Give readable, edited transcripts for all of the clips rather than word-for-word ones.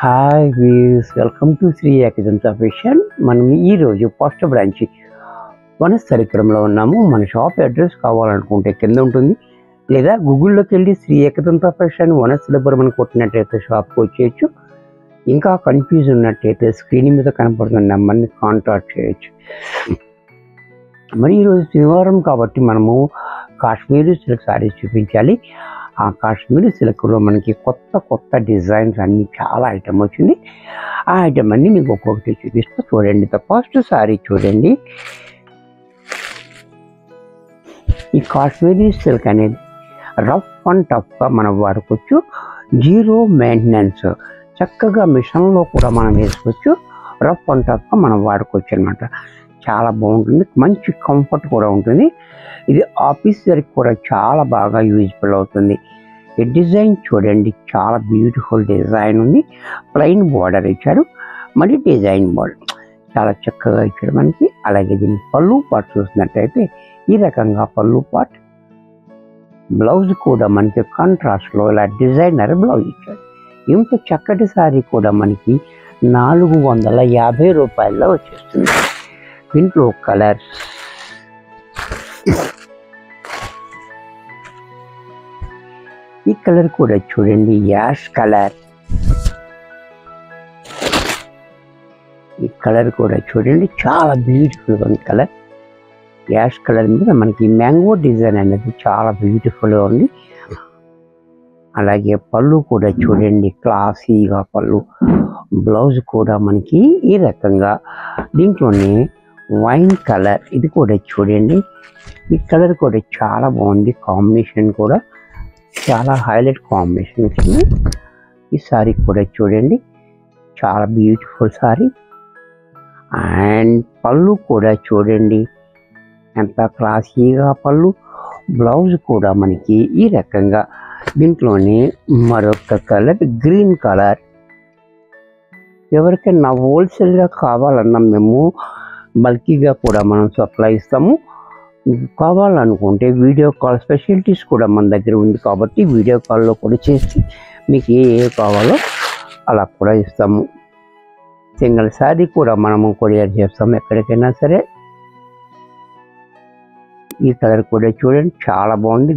Hi వీస్ welcome to Shri Ekadanta fashion. మనం ఈరోజు ఫస్ట్ బ్రాంచ్ వనస్థలిపురంలో ఉన్నాము. మన షాప్ అడ్రస్ కావాలనుకుంటే కింద ఉంటుంది, లేదా గూగుల్లోకి వెళ్ళి శ్రీ ఏకదంత ఫ్యాషన్ వనస్థలిపురం అని కొట్టినట్టయితే షాప్కి వచ్చేయచ్చు. ఇంకా కన్ఫ్యూజ్ ఉన్నట్టయితే స్క్రీన్ మీద కనపడుతున్న నెంబర్ని కాంటాక్ట్ చేయొచ్చు. మరి ఈరోజు శనివారం కాబట్టి మనము కాశ్మీరీ సిల్క్ శారీస్ చూపించాలి. ఆ కాశ్మీరీ సిల్క్లో మనకి కొత్త డిజైన్స్ అన్నీ చాలా ఐటమ్ వచ్చింది. ఆ ఐటమ్ అన్నీ మీకు ఒక్కొక్కటి చూపిస్తూ చూడండి. ఫస్ట్ శారీ చూడండి. ఈ కాశ్మీరీ సిల్క్ అనేది రఫ్ అండ్ టఫ్గా మనం వాడుకోవచ్చు. జీరో మెయింటెనెన్స్, చక్కగా మిషన్లో కూడా మనం వేసుకోవచ్చు. రఫ్ అండ్ టఫ్గా మనం వాడుకోవచ్చు అనమాట. చాలా బాగుంటుంది, మంచి కంఫర్ట్ కూడా ఉంటుంది. ఇది ఆఫీస్ వర్క్ కూడా చాలా బాగా యూజ్ఫుల్ అవుతుంది. ఈ డిజైన్ చూడండి, చాలా బ్యూటిఫుల్ డిజైన్ ఉంది. ప్లెయిన్ బార్డర్ ఇచ్చాడు, మరి డిజైన్ బార్డర్ చాలా చక్కగా ఇచ్చాడు మనకి. అలాగే దీని పళ్ళు పార్ట్ చూసినట్టయితే ఈ రకంగా పళ్ళు పార్ట్, బ్లౌజ్ కూడా మనకి కాంట్రాస్ట్లో ఇలా డిజైనర్ బ్లౌజ్ ఇచ్చాడు. ఇంత చక్కటి సారీ కూడా మనకి 450 రూపాయల్లో వచ్చేస్తుంది. దీంట్లో కలర్ ఈ కలర్ కూడా చూడండి, యాష్ కలర్. ఈ కలర్ కూడా చూడండి, చాలా బ్యూటిఫుల్ ఉంది కలర్. యాష్ కలర్ మీద మనకి మ్యాంగో డిజైన్ అనేది చాలా బ్యూటిఫుల్గా ఉంది. అలాగే పళ్ళు కూడా చూడండి, క్లాసీగా పళ్ళు. బ్లౌజ్ కూడా మనకి ఈ రకంగా దీంట్లోనే వైన్ కలర్, ఇది కూడా చూడండి. ఈ కలర్ కూడా చాలా బాగుంది, కాంబినేషన్ కూడా చాలా హైలైట్ కాంబినేషన్ వచ్చింది. ఈ సారీ కూడా చూడండి, చాలా బ్యూటిఫుల్ సారీ. అండ్ పళ్ళు కూడా చూడండి, ఎంత క్లాసీగా పళ్ళు. బ్లౌజ్ కూడా మనకి ఈ రకంగా దీంట్లోనే మరొక కలర్, గ్రీన్ కలర్. ఎవరికైనా హోల్సేల్గా కావాలన్నా మేము బల్కీగా కూడా మనం సప్లై ఇస్తాము. కావాలనుకుంటే వీడియో కాల్ ఫెసిలిటీస్ కూడా మన దగ్గర ఉంది కాబట్టి వీడియో కాల్లో కూడా చేసి మీకు ఏ కావాలో అలా కూడా ఇస్తాము. సింగిల్ శారీ కూడా మనము కొరియర్ చేస్తాము ఎక్కడికైనా సరే. ఈ కలర్ కూడా చూడండి, చాలా బాగుంది.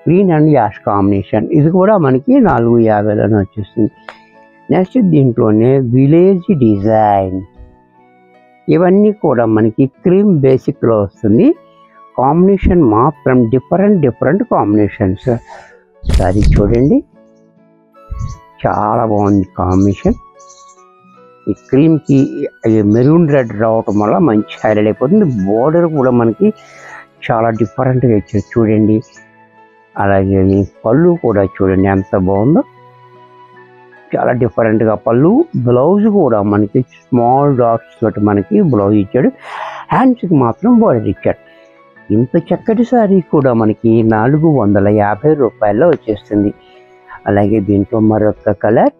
గ్రీన్ అండ్ యాష్ కాంబినేషన్, ఇది కూడా మనకి 450లోనే వచ్చేస్తుంది. నెక్స్ట్ దీంట్లోనే విలేజ్ డిజైన్, ఇవన్నీ కూడా మనకి క్రీమ్ బేసిక్లో వస్తుంది. కాంబినేషన్ మాత్రం డిఫరెంట్ కాంబినేషన్స్. సారీ చూడండి, చాలా బాగుంది కాంబినేషన్. ఈ క్రీమ్కి మెరూన్ రెడ్ రావటం వల్ల మంచి హైలైట్ అయిపోతుంది. బోర్డర్ కూడా మనకి చాలా డిఫరెంట్గా ఇచ్చారు చూడండి. అలాగే పళ్ళు కూడా చూడండి ఎంత బాగుందో, చాలా డిఫరెంట్గా పళ్ళు. బ్లౌజ్ కూడా మనకి స్మాల్ డాట్స్ తోటి మనకి బ్లౌజ్ ఇచ్చాడు. హ్యాండ్స్కి మాత్రం బోర్డర్ ఇచ్చాడు. ఇంత చక్కటి సారీ కూడా మనకి 450 రూపాయల్లో వచ్చేస్తుంది. అలాగే దీంట్లో మరొక కలర్,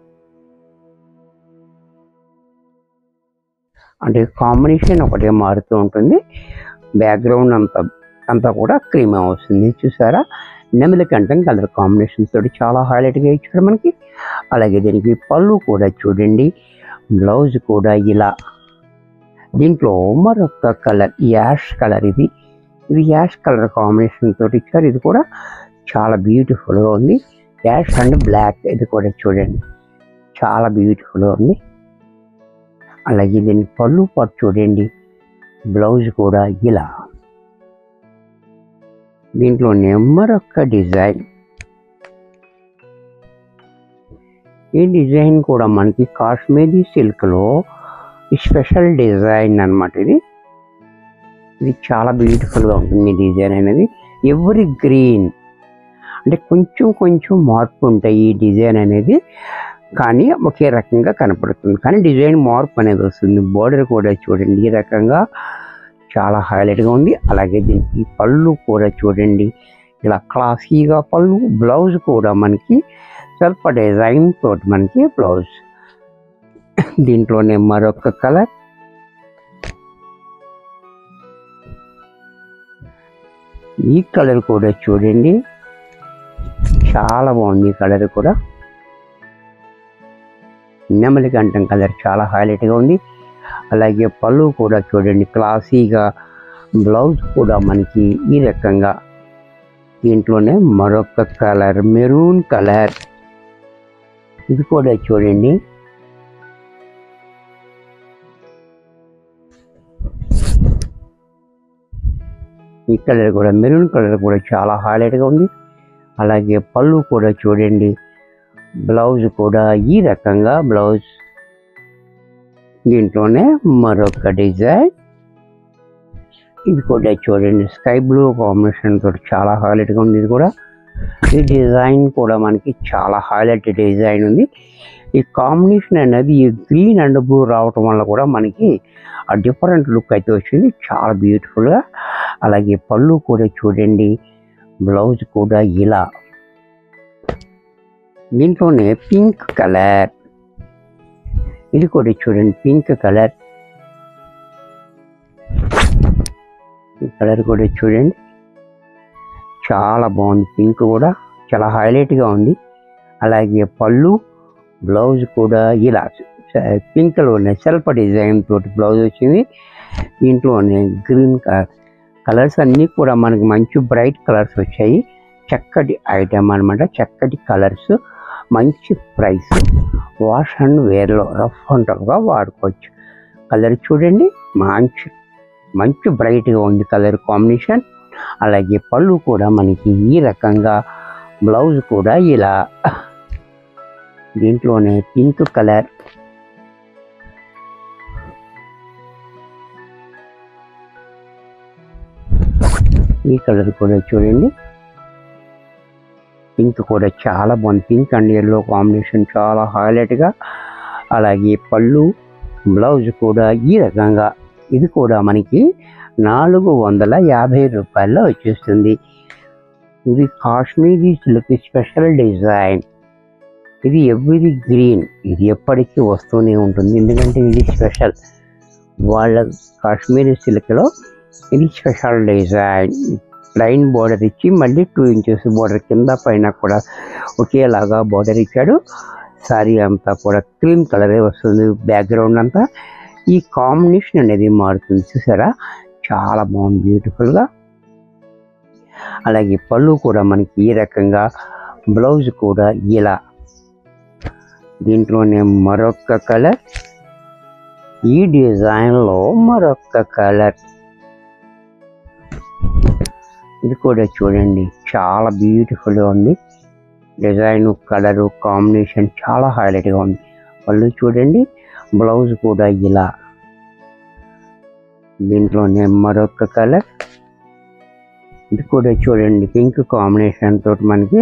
అంటే కాంబినేషన్ ఒకటే మారుతూ ఉంటుంది. బ్యాక్గ్రౌండ్ అంతా కూడా క్రీమ్ వస్తుంది. చూసారా, నెమలి కంఠం కలర్ కాంబినేషన్ తోటి చాలా హైలైట్గా ఇచ్చాడు మనకి. అలాగే దీనికి పళ్ళు కూడా చూడండి, బ్లౌజ్ కూడా ఇలా. దీంట్లో మరొక కలర్ యాష్ కలర్, ఇది యాష్ కలర్ కాంబినేషన్ తోటి ఇచ్చారు. ఇది కూడా చాలా బ్యూటిఫుల్గా ఉంది. యాష్ అండ్ బ్లాక్, ఇది కూడా చూడండి చాలా బ్యూటిఫుల్గా ఉంది. అలాగే దీని పళ్ళు పాటు చూడండి, బ్లౌజ్ కూడా ఇలా. దీంట్లోనే మరొక డిజైన్, ఈ డిజైన్ కూడా మనకి కాశ్మీరీ సిల్క్లో స్పెషల్ డిజైన్ అన్నమాట. ఇది చాలా బ్యూటిఫుల్గా ఉంటుంది డిజైన్ అనేది. ఎవరి గ్రీన్ అంటే కొంచెం మార్పు ఉంటాయి ఈ డిజైన్ అనేది, కానీ ఒకే రకంగా కనపడుతుంది, కానీ డిజైన్ మార్పు అనేది వస్తుంది. బోర్డర్ కూడా చూడండి ఈ రకంగా చాలా హైలైట్గా ఉంది. అలాగే దీనికి పళ్ళు కూడా చూడండి, ఇలా క్లాసీగా పళ్ళు. బ్లౌజ్ కూడా మనకి స్వల్ప డిజైన్ తోటి మనకి బ్లౌజ్. దీంట్లోనే మరొక కలర్, ఈ కలర్ కూడా చూడండి చాలా బాగుంది. ఈ కలర్ కూడా నెమలి కంఠం కలర్ చాలా హైలైట్గా ఉంది. అలాగే పళ్ళు కూడా చూడండి క్లాసీగా, బ్లౌజ్ కూడా మనకి ఈ రకంగా. దీంట్లోనే మరొక కలర్ మెరూన్ కలర్, ఇది కూడా చూడండి ఈ కలర్ కూడా మెరూన్ కలర్ కూడా చాలా హైలైట్గా ఉంది. అలాగే పళ్ళు కూడా చూడండి, బ్లౌజ్ కూడా ఈ రకంగా బ్లౌజ్. దీంట్లోనే మరొక డిజైన్, ఇది కూడా చూడండి స్కై బ్లూ కాంబినేషన్ తోటి చాలా హైలైట్గా ఉంది. ఇది కూడా ఈ డిజైన్ కూడా మనకి చాలా హైలైట్ డిజైన్ ఉంది. ఈ కాంబినేషన్ అనేది ఈ గ్రీన్ అండ్ బ్లూ రావటం వల్ల కూడా మనకి ఆ డిఫరెంట్ లుక్ అయితే వచ్చింది, చాలా బ్యూటిఫుల్గా. అలాగే పళ్ళు కూడా చూడండి, బ్లౌజ్ కూడా ఇలా. దీంట్లోనే పింక్ కలర్, ఇది కూడా చూడండి పింక్ కలర్, ఈ కలర్ కూడా చూడండి చాలా బాగుంది. పింక్ కూడా చాలా హైలైట్గా ఉంది. అలాగే పళ్ళు, బ్లౌజ్ కూడా ఇలా పింక్లోనే సెల్ఫ్ డిజైన్ తోటి బ్లౌజ్ వచ్చింది. దీంట్లోనే గ్రీన్ కలర్స్ అన్నీ కూడా మనకి మంచి బ్రైట్ కలర్స్ వచ్చాయి. చక్కటి ఐటమ్ అనమాట, చక్కటి కలర్స్, మంచి ప్రైస్. వాష్ అండ్ వేర్లో రఫ్ అండ్ టఫ్గా వాడుకోవచ్చు. కలర్ చూడండి మంచి బ్రైట్గా ఉంది కలర్ కాంబినేషన్. అలాగే పళ్ళు కూడా మనకి ఈ రకంగా, బ్లౌజ్ కూడా ఇలా. దీంట్లోనే పింక్ కలర్, ఈ కలర్ కూడా చూడండి పింక్ కూడా చాలా బాగుంది. పింక్ అండ్ ఎల్లో కాంబినేషన్ చాలా హైలైట్గా. అలాగే పళ్ళు, బ్లౌజ్ కూడా ఈ రకంగా. ఇది కూడా మనకి 450 రూపాయల్లో వచ్చేస్తుంది. ఇది కాశ్మీరీ సిల్క్ స్పెషల్ డిజైన్. ఇది ఎవరీ గ్రీన్, ఇది ఎప్పటికీ వస్తూనే ఉంటుంది, ఎందుకంటే ఇది స్పెషల్. వాళ్ళ కాశ్మీరీ సిల్క్లో ఇది స్పెషల్ డిజైన్. ప్లైన్ బోర్డర్ ఇచ్చి మళ్ళీ 2 ఇంచెస్ బోర్డర్ కింద పైన కూడా ఒకేలాగా బోర్డర్ ఇచ్చాడు. సారీ అంతా కూడా క్రీమ్ కలరే వస్తుంది, బ్యాక్గ్రౌండ్ అంతా. ఈ కాంబినేషన్ అనేది మారుతుంది, చూసారా చాలా బాగుంది బ్యూటిఫుల్గా. అలాగే పళ్ళు కూడా మనకి ఈ రకంగా, బ్లౌజ్ కూడా ఇలా. దీంట్లోనే మరొక కలర్, ఈ డిజైన్లో మరొక కలర్, ఇది కూడా చూడండి చాలా బ్యూటిఫుల్గా ఉంది. డిజైన్, కలరు కాంబినేషన్ చాలా హైలైట్గా ఉంది. పళ్ళు చూడండి, బ్లౌజ్ కూడా ఇలా. దీంట్లోనే మరొక కలర్, ఇది కూడా చూడండి పింక్ కాంబినేషన్ తోటి మనకి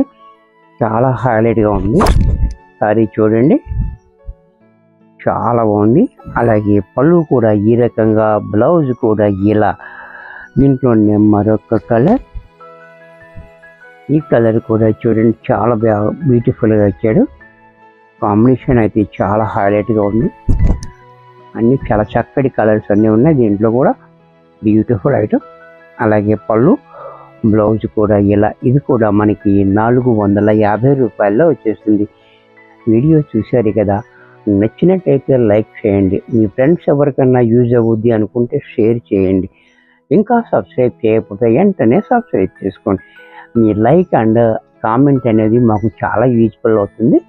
చాలా హైలైట్గా ఉంది. సారీ చూడండి చాలా బాగుంది. అలాగే పళ్ళు కూడా ఈ రకంగా, బ్లౌజ్ కూడా ఇలా. దీంట్లోనే మరొక కలర్, ఈ కలర్ కూడా చూడండి చాలా బ్యూటిఫుల్గా ఇచ్చాడు. కాంబినేషన్ అయితే చాలా హైలైట్గా ఉంది. అన్నీ చాలా చక్కటి కలర్స్ అన్నీ ఉన్నాయి దీంట్లో కూడా, బ్యూటిఫుల్ ఐటమ్. అలాగే పళ్ళు, బ్లౌజ్ కూడా ఇలా. ఇది కూడా మనకి 450 రూపాయల్లో వచ్చేస్తుంది. వీడియో చూశారు కదా, నచ్చినట్టయితే లైక్ చేయండి. మీ ఫ్రెండ్స్ ఎవరికన్నా యూజ్ అవుద్ది అనుకుంటే షేర్ చేయండి. ఇంకా సబ్స్క్రైబ్ చేయకపోతే వెంటనే సబ్స్క్రైబ్ చేసుకోండి. మీ లైక్ అండ్ కామెంట్ అనేది మాకు చాలా యూజ్ఫుల్ అవుతుంది,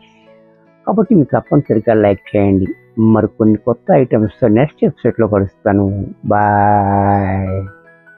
కాబట్టి మీరు తప్పనిసరిగా లైక్ చేయండి. మరికొన్ని కొత్త ఐటమ్స్తో నెక్స్ట్ ఎపిసోడ్లో కలుస్తాను. బాయ్.